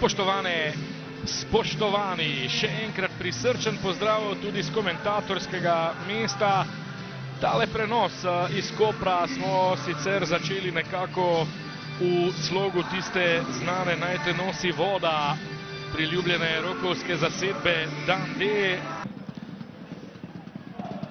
Spoštovani, še enkrat prisrčen pozdrav tudi z komentatorskega mesta. Tale prenos iz Kopra smo sicer začeli nekako v slogu tiste znane Naj te nosi voda, priljubljene rokovske zasedbe Dan D.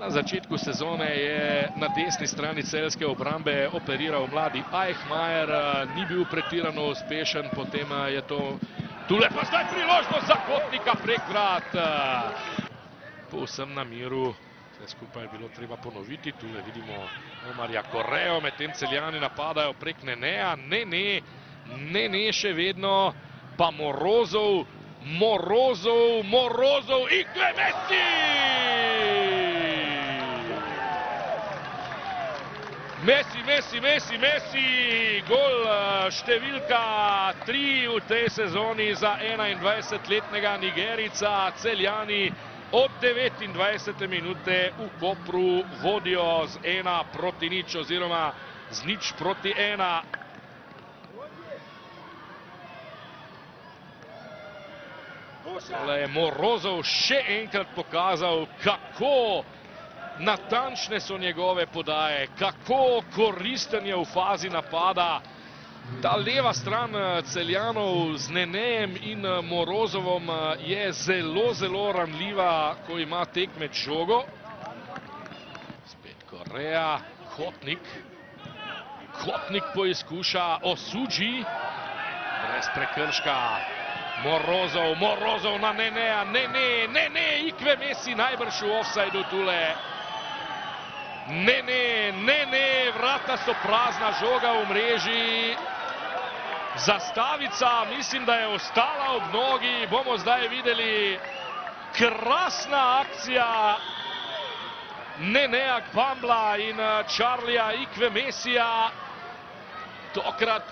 Na začetku sezone je na desni strani celjske obrambe operiral mladi Eichmajer, ni bil pretirano uspešen, potem je to tule pa zdaj priložnost za Kotnika prek vrat. Povsem na miru, vse skupaj je bilo treba ponoviti, tule vidimo Omarja Korejo, medtem Celjani napadajo prek Neneja, ne še vedno, pa Morozov in Klementi! Messi, gol številka 3 v tej sezoni za 21-letnega Nigerica. Celjani od 29. minute v Kopru vodijo z 1-0 oziroma z 0-1. Tole je Morozov še enkrat pokazal, kako natančne so njegove podaje, kako koristen je v fazi napada. Ta leva stran Celjanov z Nenejem in Morozovom je zelo ranljiva, ko ima tekmec žogo. Spet Koreja, Kotnik poizkuša, Osuji, brez prekrška. Morozov na Neneja, Ikve Messi najbrž v ofsajdu tule. Vrata so prazna, žoga v mreži. Zastavica, mislim, da je ostala ob nogi. Bomo zdaj videli krasna akcija Neneja Gbambla in Charlija Ikve Messija. Tokrat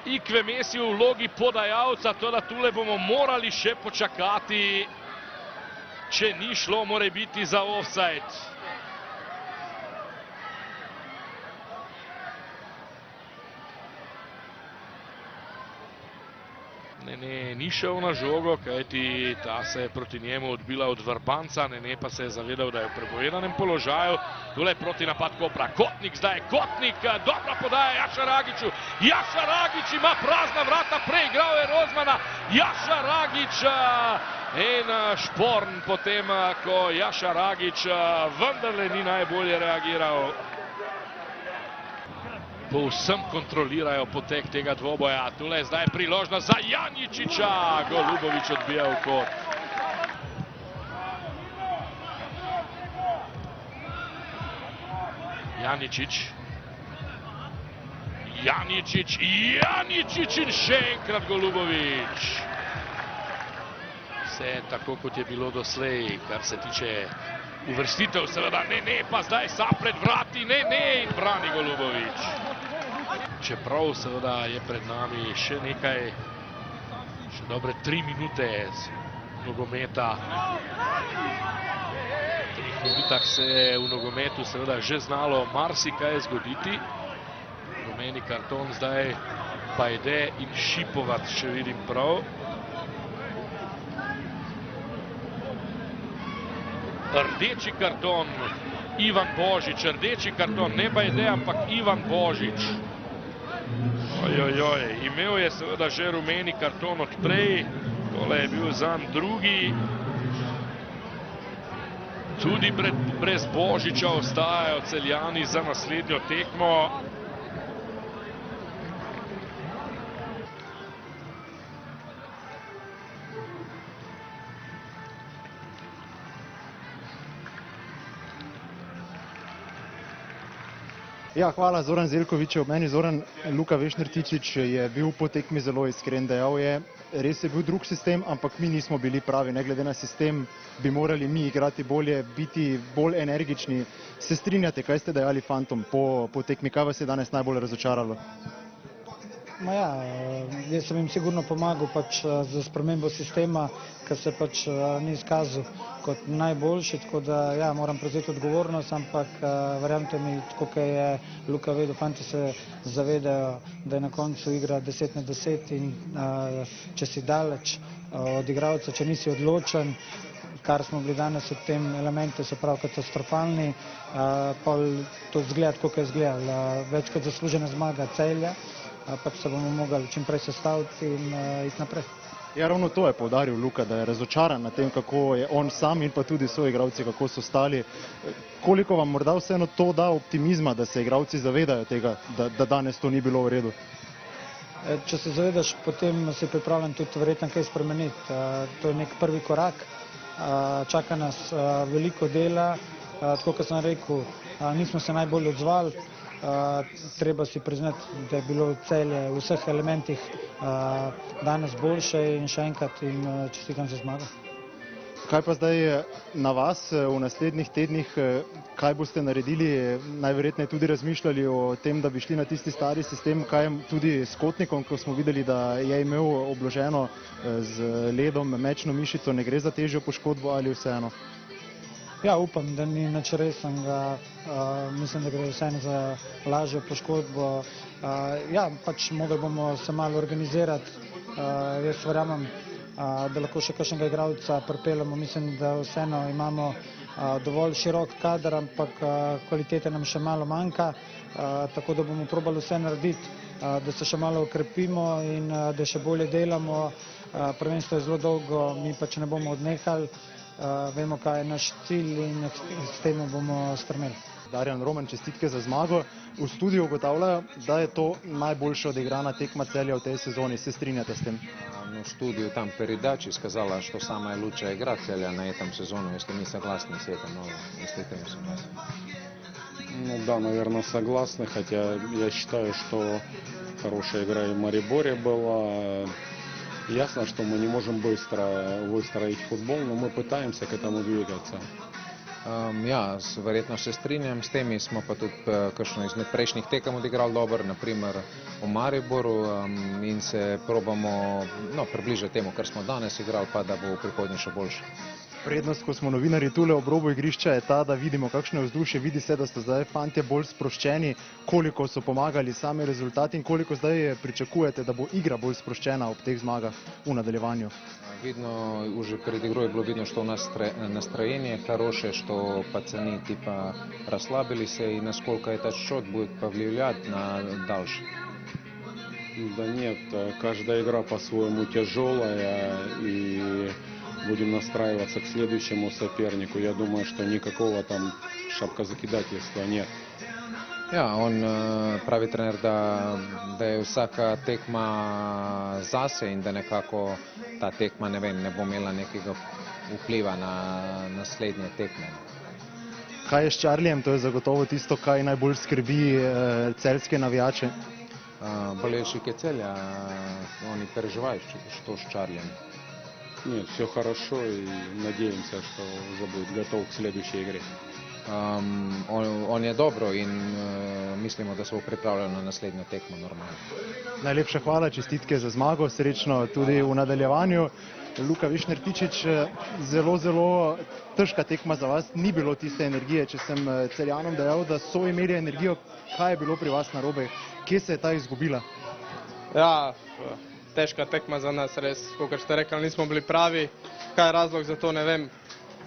Ikve Messi v vlogi podajalca, toda tule bomo morali še počakati. Če ni šlo, mora biti za ofsajd. Ni šel na žogo, kajti ta se je proti njemu odbila od Vrbanca, Nene pa se je zavedal, da je v prepovedanem položaju. Tule je proti napad Kopra, Kotnik, dobra podaja Jaša Ragiću. Jaša Ragić ima prazna vrata, preigral je Rozmana. Jaša Ragić in šporn potem, ko Jaša Ragić vendarle ni najbolje reagiral. Povsem kontrolirajo potek tega dvoboja. Tule je zdaj priložnost za Janičiča. Golubović odbija v kot. Janičič in še enkrat Golubović. Vse tako, kot je bilo doslej, kar se tiče uvrstitev, seveda ne, pa zdaj sam pred vrati, ne, in brani Golubović. Čeprav seveda je pred nami še nekaj, še dobre 3 minute nogometa. V 3 minutah se je v nogometu seveda že znalo marsikaj zgoditi. Rumeni karton zdaj Bajde in Šipovac, če vidim prav. Rdeči karton Ivan Božič, rdeči karton, ne Bajde, ampak Ivan Božič. Imel je seveda že rumeni karton odprej, tole je bil zanj drugi. Tudi brez Božiča ostajajo Celjani za naslednjo tekmo. Ja, hvala, Zoran Zeljković je ob meni. Zoran, Luka Vešner-Tičić je bil po tekmi zelo iskren, dejal je, res je bil drug sistem, ampak mi nismo bili pravi. Ne glede na sistem bi morali mi igrati bolje, biti bolj energični. Se strinjate, kaj ste dejali fantom po tekmi, kaj vas je danes najbolj razočaralo? Jaz sem jim sigurno pomagal pač za spremembo sistema, ker se pač ni izkazal kot najboljši, tako da ja, moram prevzeti odgovornost, ampak verjamete mi, tako kot je Luka vedel, fanti se zavedajo, da je na koncu igra 10 na 10 in če si daleč od igralca, če nisi odločen, kar smo bili danes od tem elemente, se pravi katastrofalni, pa to zgleda, tako kot je zgledal, več kot zaslužena zmaga Celja, pač se bomo mogli čim prej sestaviti in iti naprej. Ja, ravno to je poudaril Luka, da je razočaran na tem, kako je on sam in pa tudi soigralci, kako so stali. Koliko vam morda vseeno to da optimizma, da se igralci zavedajo tega, da danes to ni bilo v redu? Če se zavedaš, potem si pripravljen tudi verjetno kaj spremeniti. To je nek prvi korak, čaka nas veliko dela, tako kot sem rekel, nismo se najbolj odzvali. Treba si priznati, da je bilo Celje v vseh elementih danes boljše in še enkrat jim čestitam za zmago. Kaj pa zdaj na vas v naslednjih tednih, kaj boste naredili, najverjetneje tudi razmišljali o tem, da bi šli na tisti stari sistem, kaj tudi s Kotnikom, ko smo videli, da je imel obloženo z ledom mečno mišico, ne gre za težjo poškodbo ali vseeno? Ja, upam, da ni nič resnega, mislim, da gre vseeno za lažjo poškodbo. Ja, pač mogli bomo se malo organizirati, jaz verjamem, da lahko še kakšnega igralca pripeljemo, mislim, da vseeno imamo dovolj širok kader, ampak kvalitete nam še malo manjka, tako da bomo probali vse narediti, da se še malo okrepimo in da še bolje delamo. Prvenstvo je zelo dolgo, mi pač ne bomo odnehali. Vemo, kaj je naš cilj in s tem bomo strmeli. Darjan Roman, čestitke za zmago. V studiu ugotavljajo, da je to najboljša odigrana tekma Celja v tej sezoni. Se strinjate s tem? В студию там передачи сказала, что самая лучшая игра Целя на этом сезоне. Если не согласны с этим, но если ты не согласен. Ну да, наверное, согласны, хотя я считаю, что хорошая игра и в Мариборе была. Ясно, что мы не можем быстро выстроить футбол, но мы пытаемся к этому двигаться. Ja, verjetno se strinjam s temi, smo pa tudi kakšno izmed prejšnjih tekem odigrali dobro, naprimer v Mariboru in se probamo približati temu, kar smo danes igrali, pa da bo v prihodnje še boljše. Prednost, ko smo novinarji tule ob robu igrišča, je ta, da vidimo, kakšno je vzdušje, vidi se, da so zdaj fantje bolj sproščeni, koliko so pomagali sami rezultati in koliko zdaj pričakujete, da bo igra bolj sproščena ob teh zmagah v nadaljevanju. Видно, уже перед игрой было видно, что у нас настроение хорошее, что пацаны типа расслабились, и насколько этот счет будет повлиять на дальше. Да нет, каждая игра по-своему тяжелая, и будем настраиваться к следующему сопернику. Я думаю, что никакого там шапкозакидательства нет. Ja, on pravi trener, da je vsaka tekma zase in da nekako ta tekma, ne vem, ne bo imela nekega vpliva na naslednje tekme. Kaj je s Čarlijem? To je zagotovo tisto, kaj najbolj skrbi celjske navijače. Болельщики Целя, они переживают, что с Чарлием. Нет, все хорошо, и надеемся, что уже будет готов к следующей игре. On je dobro in mislimo, da se bo pripravljal na naslednjo tekmo normalno. Najlepša hvala, čestitke za zmago, srečno tudi v nadaljevanju. Luka Višnjar Tičič, zelo, zelo težka tekma za vas, ni bilo tiste energije, če sem Celjanom dejal, da so imeli energijo. Kaj je bilo pri vas narobe? Kje se je ta izgubila? Ja, težka tekma za nas, res, kot ste rekli, nismo bili pravi. Kaj je razlog za to, ne vem.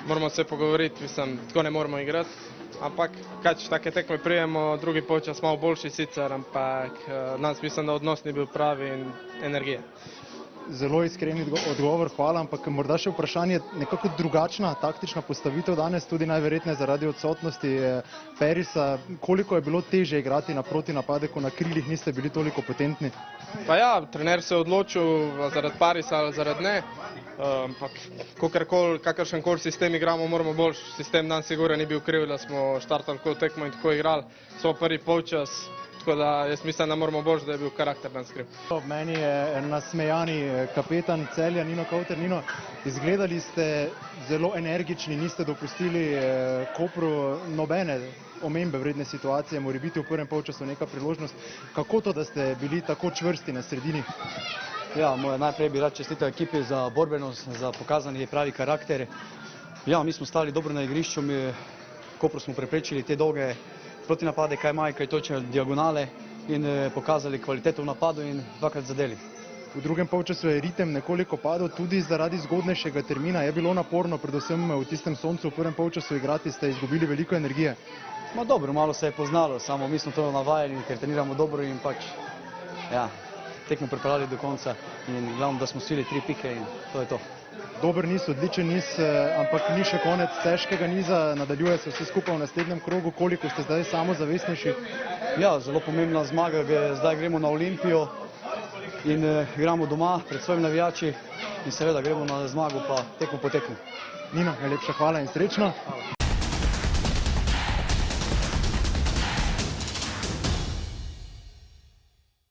Moramo se pogovoriti, mislim, tako ne moramo igrati, ampak kaj če take tekme prijemo, drugi polčas malo boljši sicer, ampak nas mislim, da odnos ni bil pravi in energije. Zelo iskreni odgovor, hvala, ampak morda še vprašanje, nekako drugačna taktična postavitev danes, tudi najverjetneje zaradi odsotnosti Perisa. Koliko je bilo težje igrati na protinapade, ko na krilih niste bili toliko potentni? Pa ja, trener se je odločil zaradi Parisa ali zaradi ne, ampak kakršenkoli sistem igramo, moramo boljši. Sistem dan sigurno ni bil kriv, da smo štartali tako tekmo in tako igrali. Smo prvi polčas, tako da jaz mislim, da moramo boljši, da je bil karakter dan skriv. Ob meni je nasmejani kapetan Celja, Nino Kauter. Nino, izgledali ste zelo energični, niste dopustili Kopru nobene omembe vredne situacije, mora biti v prvem polčasu neka priložnost. Kako to, da ste bili tako čvrsti na sredini? Ja, najprej bi rad čestitao ekipi za borbenost, za pokazani pravi karakter. Ja, mi smo stali dobro na igrišću, Kopru smo preprečili te dolge protinapade, kaj maj, kaj točne diagonale in pokazali kvaliteto v napadu in dvakrat zadeli. V drugem polčasu je ritem nekoliko padel tudi zaradi zgodnejšega termina. Je bilo naporno, predvsem v tistem soncu v prvem polčasu igrati, ste izgubili veliko energije? Ma dobro, malo se je poznalo, samo mi smo to navajeni, ker treniramo dobro in pač, ja, tekmo pripravili do konca in glavno, da smo svili 3 pike in to je to. Dober niz, odličen niz, ampak ni še konec težkega niza, nadaljuje se vse skupaj v naslednjem krogu. Koliko ste zdaj samozavestnejši? Ja, zelo pomembna zmaga, zdaj gremo na Olimpijo in igramo doma pred svojimi navijači in seveda gremo na zmago pa tekmo po tekmo. Nino, najlepša hvala in srečno.